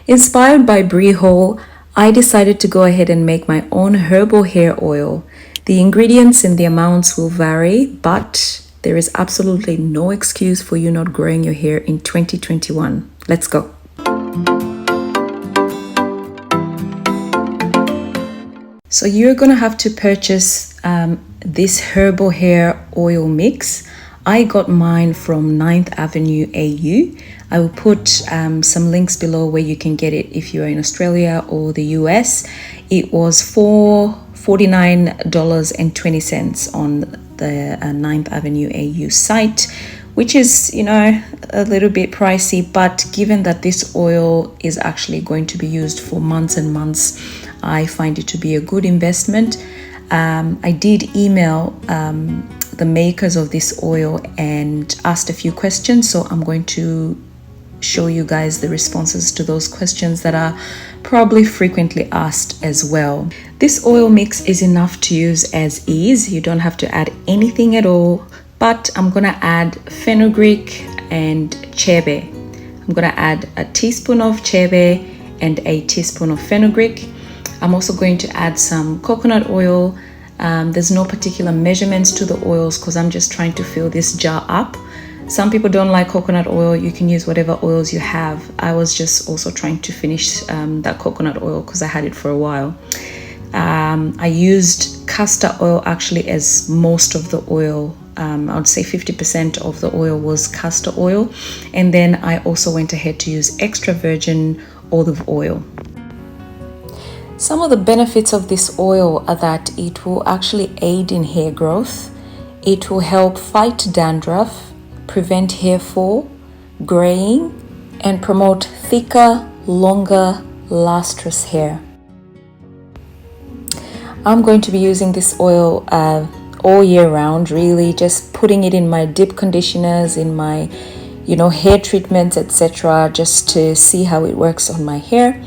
Inspired by Brie Hall, I decided to go ahead and make my own herbal hair oil. The ingredients and the amounts will vary, but there is absolutely no excuse for you not growing your hair in 2021. Let's go. So you're gonna have to purchase this herbal hair oil mix. I got mine from 9th Avenue AU. I will put some links below where you can get it if you're in Australia or the US. It was $49.20 on the 9th Avenue AU site, which is, a little bit pricey, but given that this oil is actually going to be used for months and months, I find it to be a good investment. I did email the makers of this oil and asked a few questions, so I'm going to show you guys the responses to those questions that are probably frequently asked as well. This oil mix is enough to use as is. You don't have to add anything at all, but I'm gonna add fenugreek and chebe. I'm gonna add a teaspoon of chebe and a teaspoon of fenugreek. I'm also going to add some coconut oil. There's no particular measurements to the oils because I'm just trying to fill this jar up. Some people don't like coconut oil. You can use whatever oils you have. I was just also trying to finish that coconut oil because I had it for a while. I used castor oil actually as most of the oil. I would say 50% of the oil was castor oil. And then I also went ahead to use extra virgin olive oil. Some of the benefits of this oil are that it will actually aid in hair growth. It will help fight dandruff, prevent hair fall, graying, and promote thicker, longer, lustrous hair. I'm going to be using this oil all year round, really, just putting it in my deep conditioners, in my, hair treatments, etc., just to see how it works on my hair.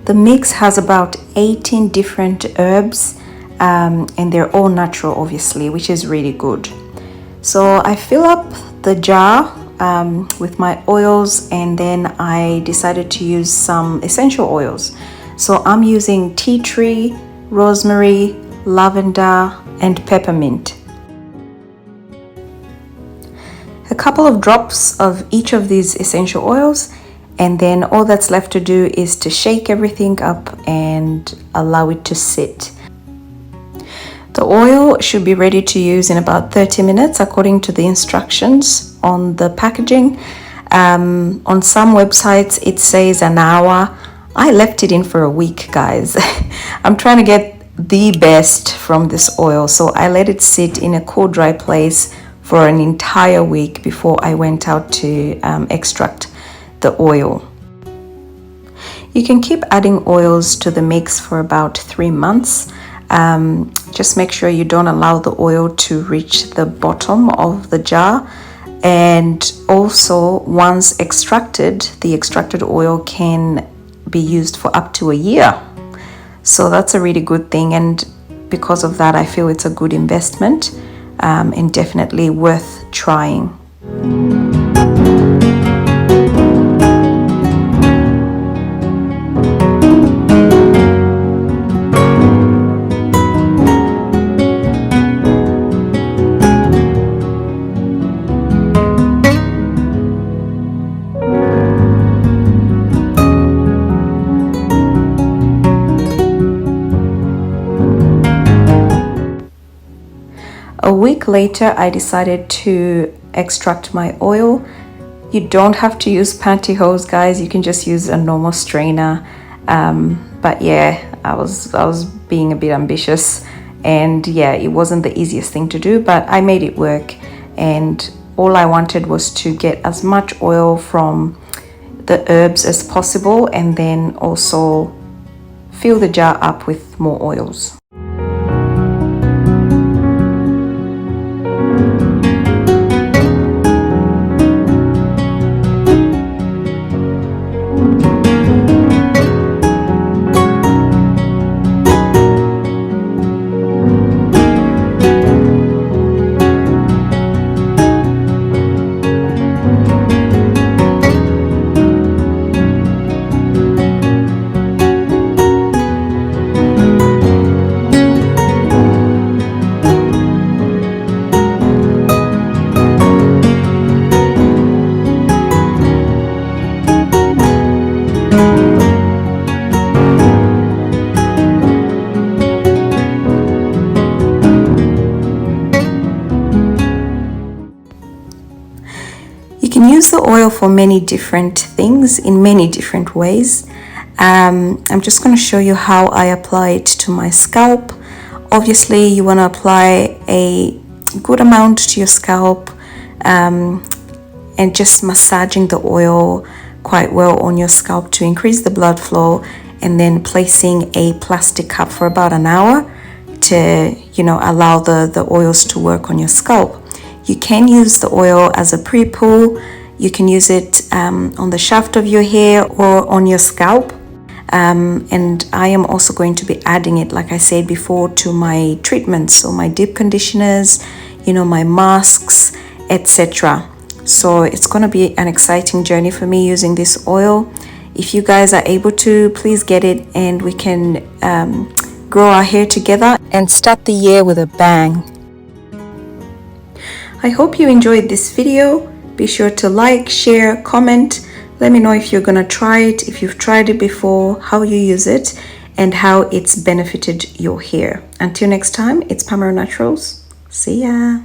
The mix has about 18 different herbs, and they're all natural, obviously, which is really good. So I fill up the jar with my oils, and then I decided to use some essential oils. So I'm using tea tree, rosemary, lavender, and peppermint. A couple of drops of each of these essential oils, and then all that's left to do is to shake everything up and allow it to sit. The oil should be ready to use in about 30 minutes according to the instructions on the packaging. On some websites it says an hour. I left it in for a week, guys. I'm trying to get the best from this oil, so I let it sit in a cool, dry place for an entire week before I went out to extract the oil. You can keep adding oils to the mix for about 3 months. Just make sure you don't allow the oil to reach the bottom of the jar, and also once extracted, the extracted oil can be used for up to a year. So that's a really good thing, and because of that I feel it's a good investment and definitely worth trying. A week later, I decided to extract my oil. You don't have to use pantyhose, guys. You can just use a normal strainer. But yeah, I was being a bit ambitious, and yeah, it wasn't the easiest thing to do, but I made it work. And all I wanted was to get as much oil from the herbs as possible, and then also fill the jar up with more oils. use the oil for many different things in many different ways. I'm just going to show you how I apply it to my scalp. Obviously, you want to apply a good amount to your scalp, and just massaging the oil quite well on your scalp to increase the blood flow, and then placing a plastic cup for about an hour to, allow the oils to work on your scalp. You can use the oil as a pre-poo. You can use it on the shaft of your hair or on your scalp. And I am also going to be adding it, like I said before, to my treatments, so my deep conditioners, my masks, etc. So it's going to be an exciting journey for me using this oil. If you guys are able to, please get it, and we can grow our hair together and start the year with a bang. I hope you enjoyed this video. Be sure to like, share, comment. Let me know if you're gonna try it, if you've tried it before, how you use it, and how it's benefited your hair. Until next time, it's Pamela Naturals. See ya.